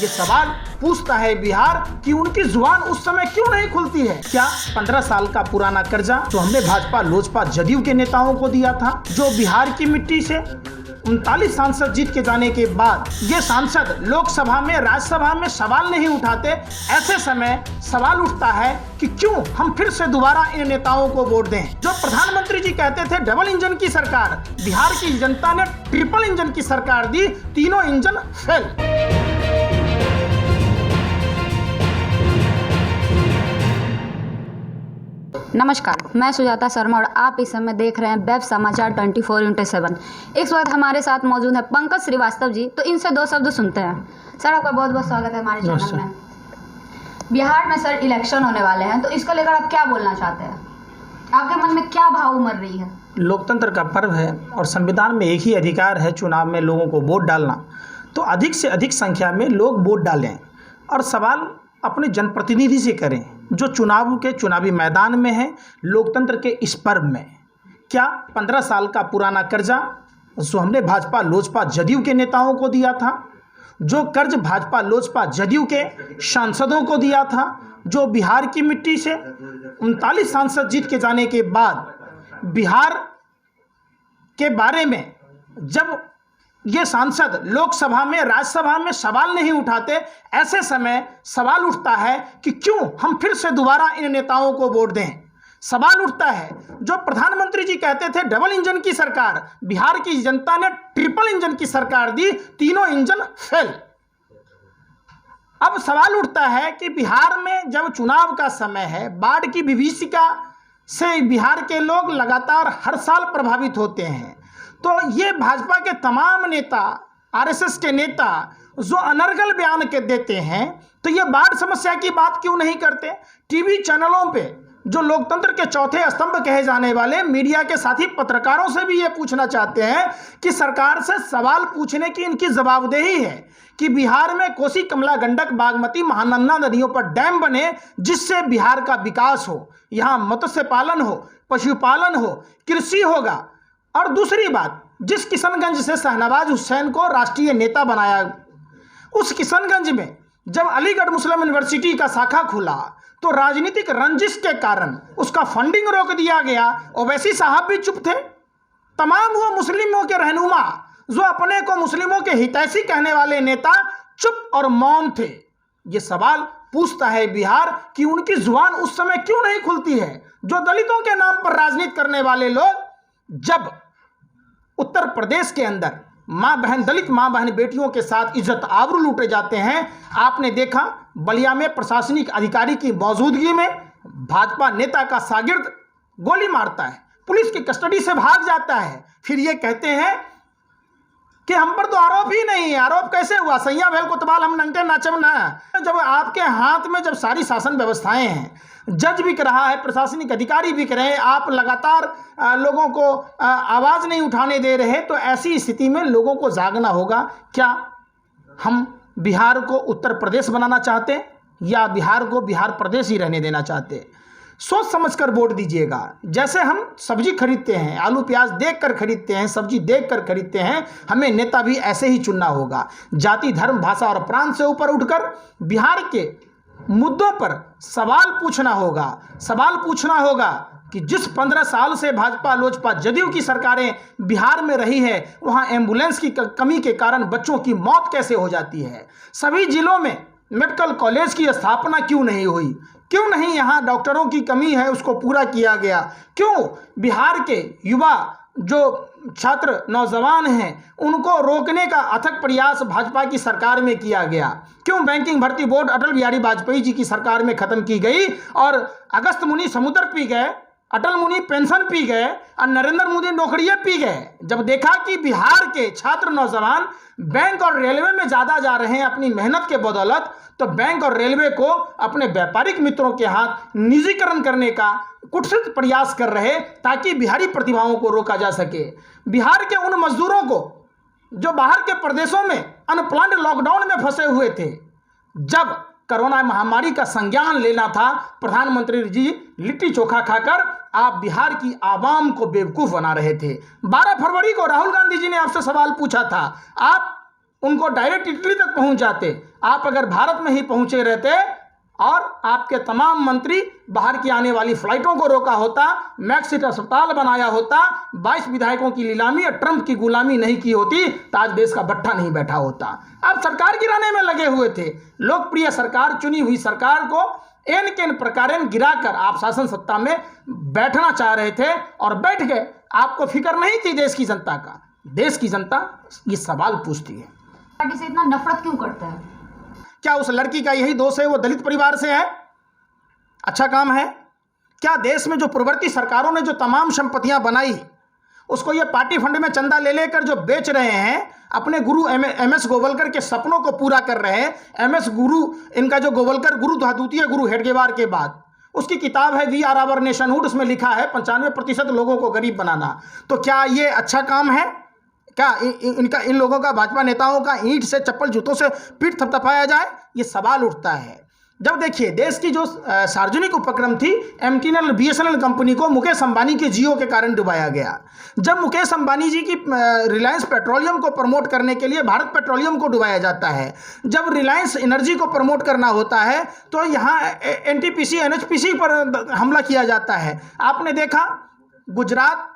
ये सवाल पूछता है बिहार कि उनकी जुबान उस समय क्यों नहीं खुलती है। क्या 15 साल का पुराना कर्जा जो हमने भाजपा लोजपा जदयू के नेताओं को दिया था, जो बिहार की मिट्टी से 39 सांसद जीत के जाने के बाद ये सांसद लोकसभा में राज्यसभा में सवाल नहीं उठाते, ऐसे समय सवाल उठता है कि क्यों हम फिर से दोबारा इन नेताओं को वोट दें। जो प्रधानमंत्री जी कहते थे डबल इंजन की सरकार, बिहार की जनता ने ट्रिपल इंजन की सरकार दी, तीनों इंजन फेल। नमस्कार, मैं सुजाता शर्मा और आप इस समय देख रहे हैं वेब समाचार 24x7। इस वक्त हमारे साथ मौजूद है पंकज श्रीवास्तव जी, तो इनसे दो शब्द सुनते हैं। सर, आपका बहुत बहुत स्वागत है हमारे चैनल में। बिहार में सर इलेक्शन होने वाले हैं, तो इसको लेकर आप क्या बोलना चाहते हैं? आपके मन में क्या भाव उमड़ रही है? लोकतंत्र का पर्व है और संविधान में एक ही अधिकार है चुनाव में लोगों को वोट डालना, तो अधिक से अधिक संख्या में लोग वोट डालें और सवाल अपने जनप्रतिनिधि से करें जो चुनाव के चुनावी मैदान में है। लोकतंत्र के इस पर्व में क्या 15 साल का पुराना कर्जा जो हमने भाजपा लोजपा जदयू के नेताओं को दिया था, जो कर्ज भाजपा लोजपा जदयू के सांसदों को दिया था, जो बिहार की मिट्टी से 39 सांसद जीत के जाने के बाद बिहार के बारे में जब ये सांसद लोकसभा में राज्यसभा में सवाल नहीं उठाते, ऐसे समय सवाल उठता है कि क्यों हम फिर से दोबारा इन नेताओं को वोट दें। सवाल उठता है जो प्रधानमंत्री जी कहते थे डबल इंजन की सरकार, बिहार की जनता ने ट्रिपल इंजन की सरकार दी, तीनों इंजन फेल। अब सवाल उठता है कि बिहार में जब चुनाव का समय है, बाढ़ की विभीषिका से बिहार के लोग लगातार हर साल प्रभावित होते हैं, तो ये भाजपा के तमाम नेता, आरएसएस के नेता जो अनर्गल बयान के देते हैं, तो ये बाढ़ समस्या की बात क्यों नहीं करते? टीवी चैनलों पे जो लोकतंत्र के चौथे स्तंभ कहे जाने वाले मीडिया के साथी पत्रकारों से भी ये पूछना चाहते हैं कि सरकार से सवाल पूछने की इनकी जवाबदेही है कि बिहार में कोसी, कमला, गंडक, बागमती, महानंदा नदियों पर डैम बने जिससे बिहार का विकास हो, यहाँ मत्स्य पालन हो, पशुपालन हो, कृषि होगा। और दूसरी बात, जिस किशनगंज से शहनवाज हुसैन को राष्ट्रीय नेता बनाया, उस किशनगंज में जब अलीगढ़ मुस्लिम यूनिवर्सिटी का शाखा खुला तो राजनीतिक रंजिश के कारण उसका फंडिंग रोक दिया गया। ओवैसी साहब भी चुप थे। तमाम वो मुस्लिमों के रहनुमा जो अपने को मुस्लिमों के हितैषी कहने वाले नेता चुप और मौन थे। ये सवाल पूछता है बिहार कि उनकी जुबान उस समय क्यों नहीं खुलती है। जो दलितों के नाम पर राजनीति करने वाले लोग जब उत्तर प्रदेश के अंदर माँ बहन, दलित माँ बहन बेटियों के साथ इज्जत आबरू लूटे जाते हैं, आपने देखा बलिया में प्रशासनिक अधिकारी की मौजूदगी में भाजपा नेता का शागिर्द गोली मारता है, पुलिस की कस्टडी से भाग जाता है, फिर ये कहते हैं कि हम पर तो आरोप ही नहीं है। आरोप कैसे हुआ? सैया भेल कोतवाल हम नंगे नाचम ना। जब आपके हाथ में जब सारी शासन व्यवस्थाएं हैं, जज बिक रहा है, प्रशासनिक अधिकारी बिक रहे हैं, आप लगातार लोगों को आवाज़ नहीं उठाने दे रहे, तो ऐसी स्थिति में लोगों को जागना होगा। क्या हम बिहार को उत्तर प्रदेश बनाना चाहते या बिहार को बिहार प्रदेश ही रहने देना चाहते? सोच समझकर वोट दीजिएगा। जैसे हम सब्जी खरीदते हैं, आलू प्याज देख कर खरीदते हैं, सब्जी देख कर खरीदते हैं, हमें नेता भी ऐसे ही चुनना होगा। जाति, धर्म, भाषा और प्रांत से ऊपर उठकर बिहार के मुद्दों पर सवाल पूछना होगा। सवाल पूछना होगा कि जिस 15 साल से भाजपा लोजपा जदयू की सरकारें बिहार में रही है, वहाँ एम्बुलेंस की कमी के कारण बच्चों की मौत कैसे हो जाती है? सभी जिलों में मेडिकल कॉलेज की स्थापना क्यों नहीं हुई? क्यों नहीं यहाँ डॉक्टरों की कमी है उसको पूरा किया गया? क्यों बिहार के युवा जो छात्र नौजवान हैं उनको रोकने का अथक प्रयास भाजपा की सरकार में किया गया? क्यों बैंकिंग भर्ती बोर्ड अटल बिहारी वाजपेयी जी की सरकार में खत्म की गई और अगस्त मुनि समुद्र पी गए, अटल मुनि पेंशन पी गए और नरेंद्र मोदी नौकरियां पी गए? जब देखा कि बिहार के छात्र नौजवान बैंक और रेलवे में ज़्यादा जा रहे हैं अपनी मेहनत के बदौलत, तो बैंक और रेलवे को अपने व्यापारिक मित्रों के हाथ निजीकरण करने का कुत्सित प्रयास कर रहे ताकि बिहारी प्रतिभाओं को रोका जा सके। बिहार के उन मजदूरों को जो बाहर के प्रदेशों में अनप्लान्ड लॉकडाउन में फंसे हुए थे, जब कोरोना महामारी का संज्ञान लेना था, प्रधानमंत्री जी लिट्टी चोखा खाकर आप बिहार की आवाम को बेवकूफ़ बना रहे थे। 12 फरवरी को राहुल गांधी जी ने आपसे सवाल पूछा था, आप उनको डायरेक्ट इटली तक पहुंच जाते। आप अगर भारत में ही पहुंचे रहते और आपके तमाम मंत्री बाहर की आने वाली फ्लाइटों को रोका होता, मैक्सिट अस्पताल बनाया होता, 22 विधायकों की नीलामी और ट्रंप की गुलामी नहीं की होती तो आज देश का बट्ठा नहीं बैठा होता। आप सरकार गिराने में लगे हुए थे। लोकप्रिय सरकार, चुनी हुई सरकार को एन केन प्रकारेण गिराकर आप शासन सत्ता में बैठना चाह रहे थे और बैठ गए। आपको फिक्र नहीं थी देश की जनता का। देश की जनता ये सवाल पूछती है, पार्टी से इतना नफरत क्यों करते हैं? क्या उस लड़की का यही दोष है वो दलित परिवार से है? अच्छा काम है क्या? देश में जो पूर्ववर्ती सरकारों ने जो तमाम संपत्तियां बनाई उसको ये पार्टी फंड में चंदा ले लेकर जो बेच रहे हैं, अपने गुरु एमएस गोवलकर के सपनों को पूरा कर रहे हैं। एमएस गुरु, इनका जो गोवलकर गुरु था, द्वितीय गुरु हेडगेवार के बाद, उसकी किताब है वी आर आवर नेशनहुड, उसमें लिखा है 95% लोगों को गरीब बनाना। तो क्या ये अच्छा काम है? क्या इन लोगों का, भाजपा नेताओं का ईंट से, चप्पल जूतों से पीठ थपथपाया जाए? ये सवाल उठता है। जब देखिए देश की जो सार्वजनिक उपक्रम थी, एमटीएनएल बीएसएनएल कंपनी को मुकेश अंबानी के जियो के कारण डुबाया गया। जब मुकेश अंबानी जी की रिलायंस पेट्रोलियम को प्रमोट करने के लिए भारत पेट्रोलियम को डुबाया जाता है, जब रिलायंस एनर्जी को प्रमोट करना होता है तो यहाँ एनटीपीसी एनएचपीसी पर हमला किया जाता है। आपने देखा गुजरात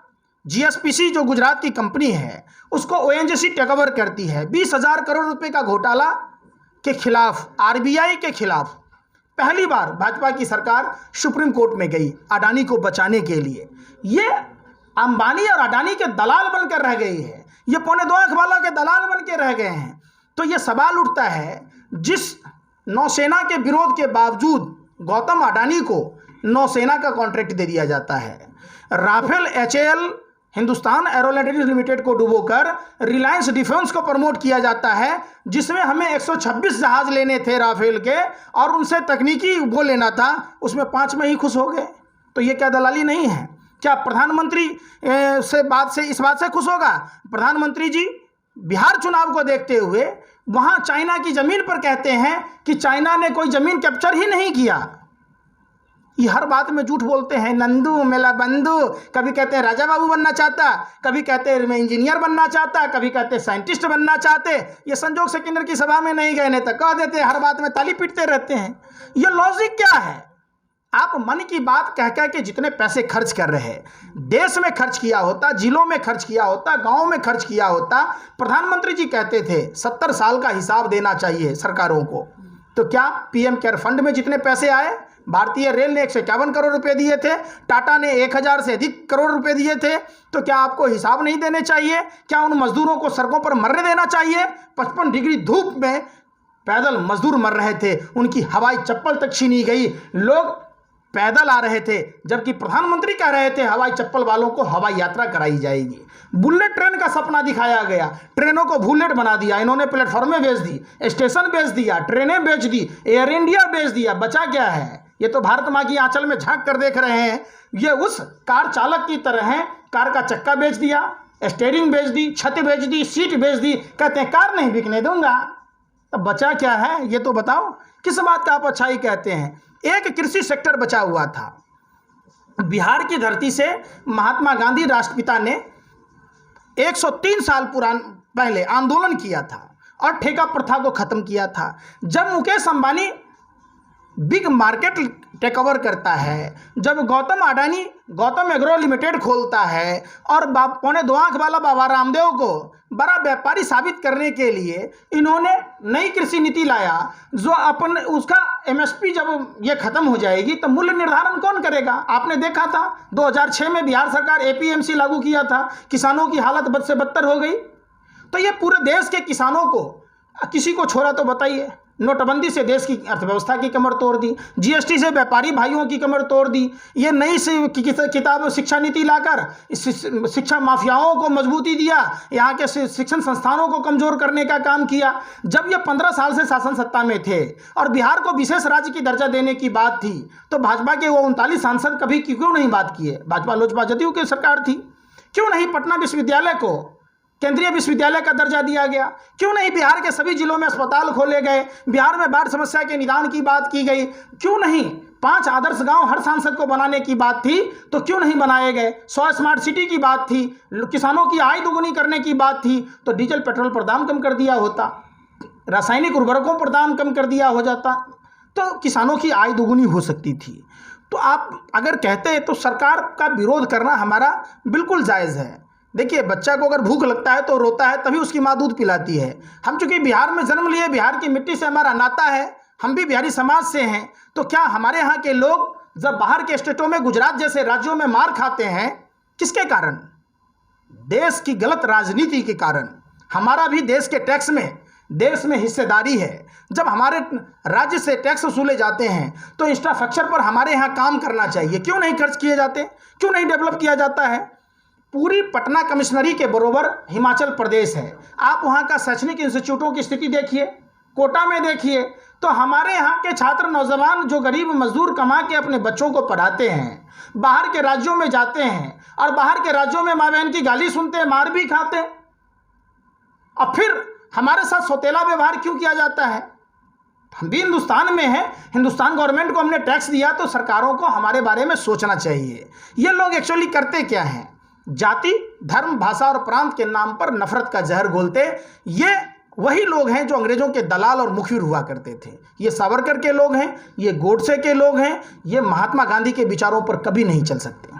जीएसपीसी जो गुजरात की कंपनी है उसको ओएनजीसी टेक ओवर करती है। 20,000 करोड़ रुपए का घोटाला के खिलाफ, आरबीआई के खिलाफ पहली बार भाजपा की सरकार सुप्रीम कोर्ट में गई अडानी को बचाने के लिए। ये अंबानी और अडानी के दलाल बनकर रह गई है, ये पौने 2 आंख वाला के दलाल बन के रह गए हैं। तो ये सवाल उठता है, जिस नौसेना के विरोध के बावजूद गौतम अडानी को नौसेना का कॉन्ट्रैक्ट दे दिया जाता है। Rafale HAL Hindustan aeronautics limited को डुबोकर रिलायंस डिफेंस को प्रमोट किया जाता है, जिसमें हमें 126 जहाज लेने थे राफेल के और उनसे तकनीकी वो लेना था, उसमें 5 में ही खुश हो गए। तो ये क्या दलाली नहीं है? क्या प्रधानमंत्री इस बात से खुश होगा? प्रधानमंत्री जी बिहार चुनाव को देखते हुए वहाँ चाइना की ज़मीन पर कहते हैं कि चाइना ने कोई ज़मीन कैप्चर ही नहीं किया। ये हर बात में झूठ बोलते हैं, नंदू मेला बंधु। कभी कहते हैं राजा बाबू बनना चाहता, कभी कहते हैं मैं इंजीनियर बनना चाहता, कभी कहते हैं साइंटिस्ट बनना चाहते। ये संजोग से किन्नर की सभा में नहीं गए, नहीं तो कह देते, हर बात में ताली पीटते रहते हैं। ये लॉजिक क्या है? आप मन की बात कह कह के जितने पैसे खर्च कर रहे हैं, देश में खर्च किया होता, जिलों में खर्च किया होता, गाँव में खर्च किया होता। प्रधानमंत्री जी कहते थे 70 साल का हिसाब देना चाहिए सरकारों को। तो क्या पीएम केयर फंड में जितने पैसे आए, भारतीय रेल ने 151 करोड़ रुपए दिए थे, टाटा ने 1000 से अधिक करोड़ रुपए दिए थे, तो क्या आपको हिसाब नहीं देने चाहिए? क्या उन मजदूरों को सड़कों पर मरने देना चाहिए? 55 डिग्री धूप में पैदल मजदूर मर रहे थे, उनकी हवाई चप्पल तक छीनी गई, लोग पैदल आ रहे थे, जबकि प्रधानमंत्री कह रहे थे हवाई चप्पल वालों को हवाई यात्रा कराई जाएगी। बुलेट ट्रेन का सपना दिखाया गया, ट्रेनों को बुलेट बना दिया इन्होंने, प्लेटफॉर्में बेच दी, स्टेशन बेच दिया, ट्रेनें बेच दी, एयर इंडिया बेच दिया। बचा क्या है? ये तो भारत माँ की आंचल में झांक कर देख रहे हैं। ये उस कार चालक की तरह है, कार का चक्का बेच दिया, स्टीयरिंग बेच दी, छत बेच दी, सीट बेच दी, कहते हैं कार नहीं बिकने दूंगा। तब बचा क्या है ये तो बताओ? किस बात का आप अच्छाई कहते हैं? एक कृषि सेक्टर बचा हुआ था। बिहार की धरती से महात्मा गांधी राष्ट्रपिता ने 103 साल पहले आंदोलन किया था और ठेका प्रथा को खत्म किया था। जब Mukesh Ambani big market take over करता है, जब गौतम अडानी गौतम एग्रो लिमिटेड खोलता है और पौने 2 आंख वाला बाबा रामदेव को बड़ा व्यापारी साबित करने के लिए इन्होंने नई कृषि नीति लाया, जो अपन उसका एमएसपी जब ये खत्म हो जाएगी तो मूल्य निर्धारण कौन करेगा? आपने देखा था 2006 में बिहार सरकार एपीएमसी लागू किया था, किसानों की हालत बद से बदतर हो गई। तो ये पूरे देश के किसानों को, किसी को छोड़ा तो बताइए। नोटबंदी से देश की अर्थव्यवस्था की कमर तोड़ दी, जीएसटी से व्यापारी भाइयों की कमर तोड़ दी, ये नई किताब शिक्षा नीति लाकर शिक्षा माफियाओं को मजबूती दिया, यहाँ के शिक्षण संस्थानों को कमजोर करने का काम किया। जब ये 15 साल से शासन सत्ता में थे और बिहार को विशेष राज्य की दर्जा देने की बात थी, तो भाजपा के वो 39 सांसद कभी क्यों नहीं बात किए? भाजपा लोजपा जदयू की सरकार थी, क्यों नहीं पटना विश्वविद्यालय को केंद्रीय विश्वविद्यालय का दर्जा दिया गया? क्यों नहीं बिहार के सभी जिलों में अस्पताल खोले गए? बिहार में बाढ़ समस्या के निदान की बात की गई? क्यों नहीं 5 आदर्श गांव हर सांसद को बनाने की बात थी, तो क्यों नहीं बनाए गए? 100 स्मार्ट सिटी की बात थी, किसानों की आय दोगुनी करने की बात थी, तो डीजल पेट्रोल पर दाम कम कर दिया होता। रासायनिक उर्वरकों पर दाम कम कर दिया हो जाता तो किसानों की आय दोगुनी हो सकती थी। तो आप अगर कहते हैं तो सरकार का विरोध करना हमारा बिल्कुल जायज़ है। देखिए, बच्चा को अगर भूख लगता है तो रोता है, तभी उसकी माँ दूध पिलाती है। हम चूँकि बिहार में जन्म लिए, बिहार की मिट्टी से हमारा नाता है, हम भी बिहारी समाज से हैं, तो क्या हमारे यहाँ के लोग जब बाहर के स्टेटों में, गुजरात जैसे राज्यों में मार खाते हैं, किसके कारण? देश की गलत राजनीति के कारण। हमारा भी देश के टैक्स में, देश में हिस्सेदारी है। जब हमारे राज्य से टैक्स वसूले जाते हैं तो इंफ्रास्ट्रक्चर पर हमारे यहाँ काम करना चाहिए। क्यों नहीं खर्च किए जाते? क्यों नहीं डेवलप किया जाता है? पूरी पटना कमिश्नरी के बरोबर हिमाचल प्रदेश है। आप वहाँ का शैक्षणिक इंस्टीट्यूटों की स्थिति देखिए, कोटा में देखिए, तो हमारे यहाँ के छात्र नौजवान जो गरीब मजदूर कमा के अपने बच्चों को पढ़ाते हैं, बाहर के राज्यों में जाते हैं और बाहर के राज्यों में माँ बहन की गाली सुनते हैं, मार भी खाते हैं, और फिर हमारे साथ सौतेला व्यवहार क्यों किया जाता है? हम भी हिंदुस्तान में हैं, हिंदुस्तान गवर्नमेंट को हमने टैक्स दिया, तो सरकारों को हमारे बारे में सोचना चाहिए। ये लोग एक्चुअली करते क्या हैं? जाति, धर्म, भाषा और प्रांत के नाम पर नफरत का जहर घोलते। ये वही लोग हैं जो अंग्रेजों के दलाल और मुखबिर हुआ करते थे। ये सावरकर के लोग हैं, ये गोडसे के लोग हैं, ये महात्मा गांधी के विचारों पर कभी नहीं चल सकते।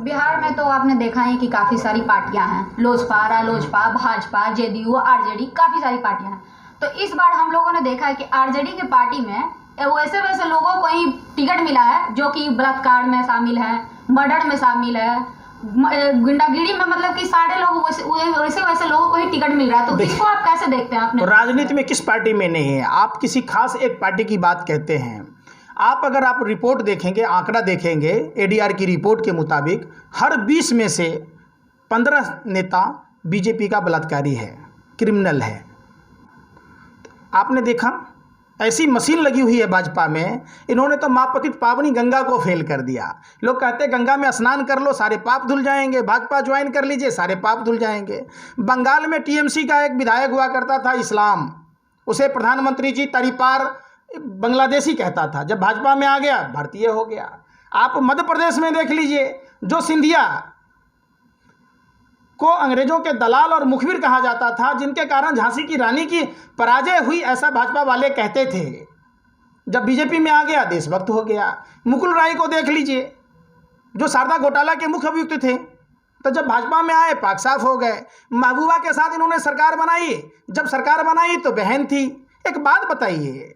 बिहार में तो आपने देखा है कि काफ़ी सारी पार्टियां हैं, लोजपा, रालोजपा, भाजपा, जेडीयू, आरजेडी, काफ़ी सारी पार्टियां हैं। तो इस बार हम लोगों ने देखा है कि आरजेडी के पार्टी में वैसे वैसे लोगों को ही टिकट मिला है जो कि बलात्कार में शामिल है, मर्डर में शामिल है, गुंडागिरी में, मतलब कि सारे लोग वैसे वैसे लोगों को ही टिकट मिल रहा है। तो इसको आप कैसे देखते हैं? आपने राजनीति में किस पार्टी में नहीं है? आप किसी खास एक पार्टी की बात कहते हैं। अगर आप रिपोर्ट देखेंगे, आंकड़ा देखेंगे, एडीआर की रिपोर्ट के मुताबिक हर 20 में से 15 नेता बीजेपी का बलात्कारी है, क्रिमिनल है। आपने देखा, ऐसी मशीन लगी हुई है भाजपा में, इन्होंने तो माँ पतित पावनी गंगा को फेल कर दिया। लोग कहते हैं गंगा में स्नान कर लो सारे पाप धुल जाएंगे, भाजपा ज्वाइन कर लीजिए सारे पाप धुल जाएंगे। बंगाल में टीएमसी का एक विधायक हुआ करता था इस्लाम, उसे प्रधानमंत्री जी तरीपार बांग्लादेशी कहता था, जब भाजपा में आ गया भारतीय हो गया। आप मध्य प्रदेश में देख लीजिए, जो सिंधिया को अंग्रेजों के दलाल और मुखबिर कहा जाता था, जिनके कारण झांसी की रानी की पराजय हुई, ऐसा भाजपा वाले कहते थे, जब बीजेपी में आ गया देशभक्त हो गया। मुकुल राय को देख लीजिए, जो शारदा घोटाला के मुख्य अभियुक्त थे, तो जब भाजपा में आए पाक साफ हो गए। महबूबा के साथ इन्होंने सरकार बनाई, जब सरकार बनाई तो बहन थी। एक बात बताइए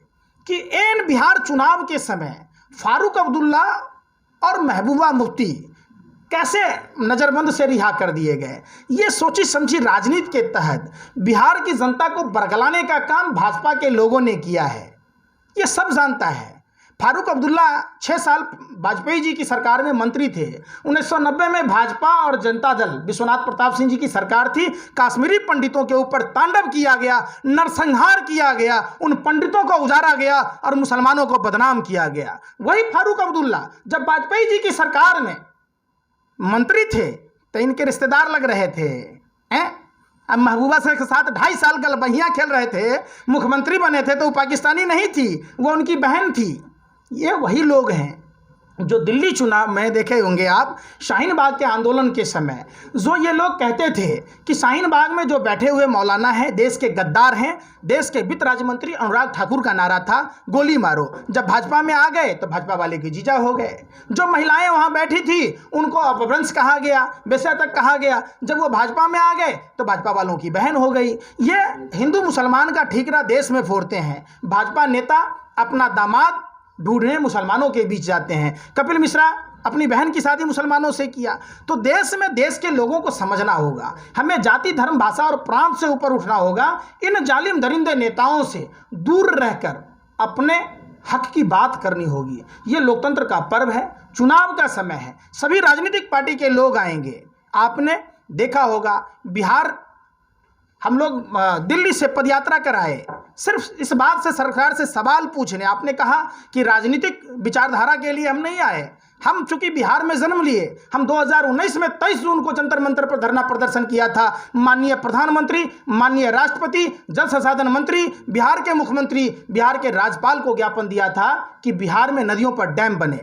कि एन बिहार चुनाव के समय फारूक अब्दुल्ला और महबूबा मुफ्ती कैसे नज़रबंद से रिहा कर दिए गए? ये सोची समझी राजनीति के तहत बिहार की जनता को बरगलाने का काम भाजपा के लोगों ने किया है, ये सब जानता है। फारूक अब्दुल्ला 6 साल वाजपेयी जी की सरकार में मंत्री थे। 1990 में भाजपा और जनता दल विश्वनाथ प्रताप सिंह जी की सरकार थी। कश्मीरी पंडितों के ऊपर तांडव किया गया, नरसंहार किया गया, उन पंडितों को उजाड़ा गया और मुसलमानों को बदनाम किया गया। वही फारूक अब्दुल्ला जब वाजपेयी जी की सरकार में मंत्री थे तो इनके रिश्तेदार लग रहे थे, हैं? अब महबूबा से के साथ 2.5 साल गलबहियाँ खेल रहे थे, मुख्यमंत्री बने थे, तो वो पाकिस्तानी नहीं थी, वो उनकी बहन थी। ये वही लोग हैं जो दिल्ली चुनाव में देखे होंगे आप, शाहीन बाग के आंदोलन के समय जो ये लोग कहते थे कि शाहीन बाग में जो बैठे हुए मौलाना हैं देश के गद्दार हैं। देश के वित्त राज्य मंत्री अनुराग ठाकुर का नारा था गोली मारो। जब भाजपा में आ गए तो भाजपा वाले की जीजा हो गए। जो महिलाएं वहाँ बैठी थी उनको अपभ्रंश कहा गया, बेशा तक कहा गया। जब वो भाजपा में आ गए तो भाजपा वालों की बहन हो गई। ये हिंदू मुसलमान का ठीकरा देश में फोड़ते हैं। भाजपा नेता अपना दामाद ढूंढने मुसलमानों के बीच जाते हैं। कपिल मिश्रा अपनी बहन की शादी मुसलमानों से किया। तो देश में देश के लोगों को समझना होगा, हमें जाति, धर्म, भाषा और प्रांत से ऊपर उठना होगा। इन जालिम दरिंदे नेताओं से दूर रहकर अपने हक की बात करनी होगी। ये लोकतंत्र का पर्व है, चुनाव का समय है, सभी राजनीतिक पार्टी के लोग आएंगे। आपने देखा होगा बिहार, हम लोग दिल्ली से पदयात्रा कराए सिर्फ इस बात से, सरकार से सवाल पूछने। आपने कहा कि राजनीतिक विचारधारा के लिए हम नहीं आए, हम चूंकि बिहार में जन्म लिए। हम 2019 में 23 जून को जंतर मंतर पर धरना प्रदर्शन किया था। माननीय प्रधानमंत्री, माननीय राष्ट्रपति, जल संसाधन मंत्री, बिहार के मुख्यमंत्री, बिहार के राज्यपाल को ज्ञापन दिया था कि बिहार में नदियों पर डैम बने।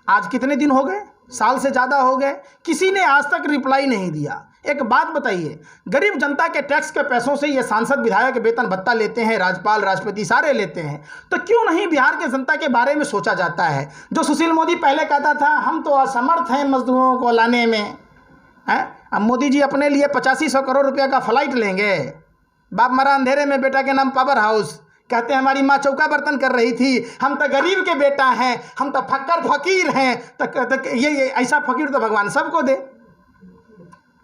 आज कितने दिन हो गए? साल से ज़्यादा हो गए, किसी ने आज तक रिप्लाई नहीं दिया। एक बात बताइए, गरीब जनता के टैक्स के पैसों से ये सांसद विधायक वेतन भत्ता लेते हैं, राज्यपाल राष्ट्रपति सारे लेते हैं, तो क्यों नहीं बिहार के जनता के बारे में सोचा जाता है? जो सुशील मोदी पहले कहता था हम तो असमर्थ हैं मजदूरों को लाने में, हैं, अब मोदी जी अपने लिए 8500 करोड़ रुपया का फ्लाइट लेंगे। बाप मरा अंधेरे में, बेटा के नाम पावर हाउस। कहते हैं हमारी माँ चौका बर्तन कर रही थी, हम तो गरीब के बेटा हैं, हम तो फक्कर फकीर हैं, तो ये ऐसा फकीर तो भगवान सबको दे।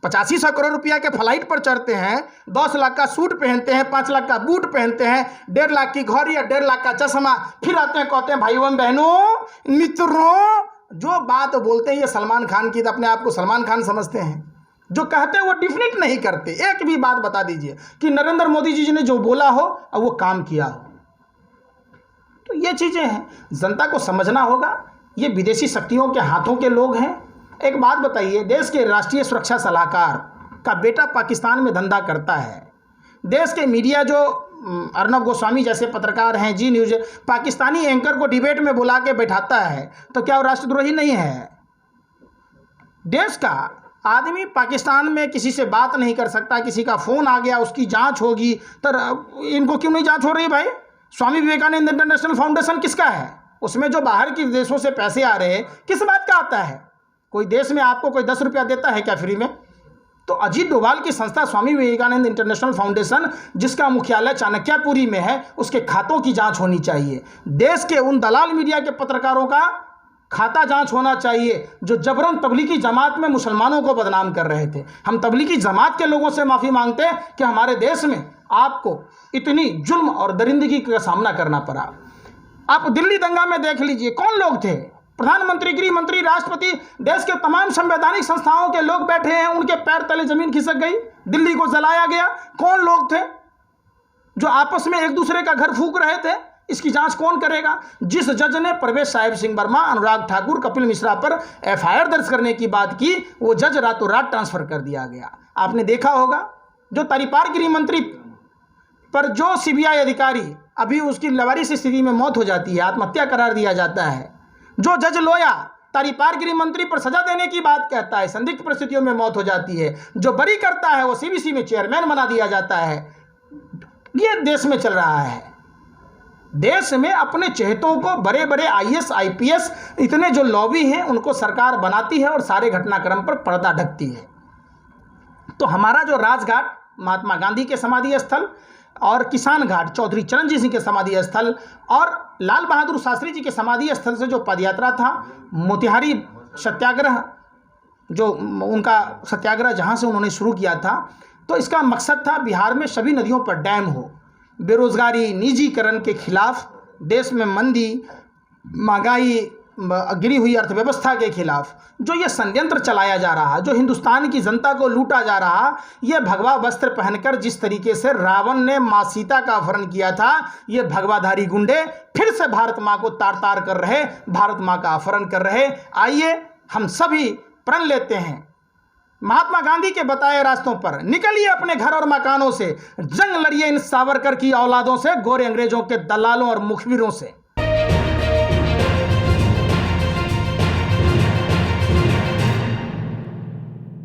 8500 करोड़ रुपया के फ्लाइट पर चढ़ते हैं, 10 लाख का सूट पहनते हैं, 5 लाख का बूट पहनते हैं, 1.5 लाख की घड़ी या 1.5 लाख का चश्मा, फिर आते हैं कहते हैं भाइयों बहनों मित्रों, जो बात बोलते हैं ये सलमान खान की, तो अपने आप को सलमान खान समझते हैं। जो कहते हैं वो डिफिनेट नहीं करते। एक भी बात बता दीजिए कि नरेंद्र मोदी जी ने जो बोला हो और वो काम किया हो। तो ये चीज़ें हैं, जनता को समझना होगा, ये विदेशी शक्तियों के हाथों के लोग हैं। एक बात बताइए, देश के राष्ट्रीय सुरक्षा सलाहकार का बेटा पाकिस्तान में धंधा करता है, देश के मीडिया जो अर्नब गोस्वामी जैसे पत्रकार हैं, जी न्यूज़, पाकिस्तानी एंकर को डिबेट में बुला के बैठाता है, तो क्या वो राष्ट्रद्रोही नहीं है? देश का आदमी पाकिस्तान में किसी से बात नहीं कर सकता, किसी का फ़ोन आ गया उसकी जांच होगी, तो इनको क्यों नहीं जांच हो रही भाई? स्वामी विवेकानंद इंटरनेशनल फाउंडेशन किसका है? उसमें जो बाहर के देशों से पैसे आ रहे हैं किस बात का आता है? कोई देश में आपको कोई 10 रुपया देता है क्या फ्री में? तो अजीत डोभाल की संस्था स्वामी विवेकानंद इंटरनेशनल फाउंडेशन, जिसका मुख्यालय चाणक्यपुरी में है, उसके खातों की जांच होनी चाहिए। देश के उन दलाल मीडिया के पत्रकारों का खाता जांच होना चाहिए जो जबरन तबलीगी जमात में मुसलमानों को बदनाम कर रहे थे। हम तबलीगी जमात के लोगों से माफ़ी मांगते हैं कि हमारे देश में आपको इतनी जुल्म और दरिंदगी का सामना करना पड़ा। आप दिल्ली दंगा में देख लीजिए कौन लोग थे, प्रधानमंत्री, गृह मंत्री, राष्ट्रपति, देश के तमाम संवैधानिक संस्थाओं के लोग बैठे हैं, उनके पैर तले जमीन खिसक गई, दिल्ली को जलाया गया। कौन लोग थे जो आपस में एक दूसरे का घर फूंक रहे थे? इसकी जांच कौन करेगा? जिस जज ने परवेश साहिब सिंह वर्मा, अनुराग ठाकुर, कपिल मिश्रा पर एफआईआर दर्ज करने की बात की, वो जज रातों रात ट्रांसफर कर दिया गया। आपने देखा होगा जो तरीपार गृह मंत्री पर जो सीबीआई अधिकारी, अभी उसकी लवारिस स्थिति में मौत हो जाती है, आत्महत्या करार दिया जाता है। जो जज लोया तरीपार गृह मंत्री पर सजा देने की बात कहता है, संदिग्ध परिस्थितियों में मौत हो जाती है। जो बरी करता है वो सीबीसी में चेयरमैन बना दिया जाता है। ये देश में चल रहा है। देश में अपने चहेतों को बड़े बड़े आईएएस आईपीएस इतने जो लॉबी हैं उनको सरकार बनाती है और सारे घटनाक्रम पर पर्दा ढकती है। तो हमारा जो राजघाट महात्मा गांधी के समाधि स्थल और किसान घाट चौधरी चरणजीत सिंह के समाधि स्थल और लाल बहादुर शास्त्री जी के समाधि स्थल से जो पदयात्रा था, मोतिहारी सत्याग्रह, जो उनका सत्याग्रह जहाँ से उन्होंने शुरू किया था, तो इसका मकसद था बिहार में सभी नदियों पर डैम हो, बेरोजगारी, निजीकरण के खिलाफ, देश में मंदी, महंगाई, गिरी हुई अर्थव्यवस्था के खिलाफ जो ये षड्यंत्र चलाया जा रहा, जो हिंदुस्तान की जनता को लूटा जा रहा, ये भगवा वस्त्र पहनकर जिस तरीके से रावण ने माँ सीता का अपहरण किया था, ये भगवाधारी गुंडे फिर से भारत माँ को तार तार कर रहे, भारत माँ का अपहरण कर रहे। आइए हम सभी प्रण लेते हैं, महात्मा गांधी के बताए रास्तों पर निकलिए, अपने घर और मकानों से जंग लड़िए इन सावरकर की औलादों से, गोरे अंग्रेजों के दलालों और मुखबिरों से।